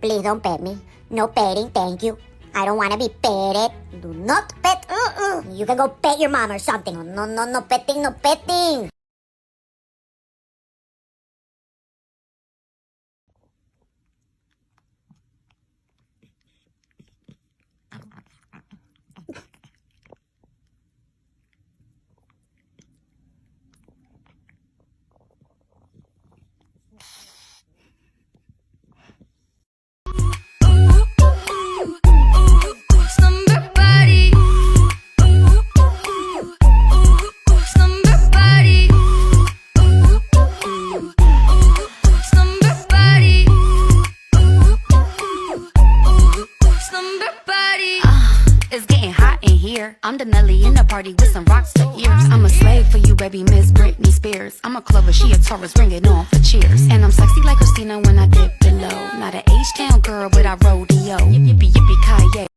Please don't pet me. No petting, thank you. I don't want to be petted. Do not pet. You can go pet your mom or something. No, no, no petting, no petting. It's getting hot in here. I'm the Nelly in the party with some rocks for ears. I'm a slave for you, baby, Miss Britney Spears. I'm a Clover, she a Taurus, bring it on for cheers. And I'm sexy like Christina when I dip below. Not an H-Town girl, but I rodeo. Yippee, yippee, Kanye.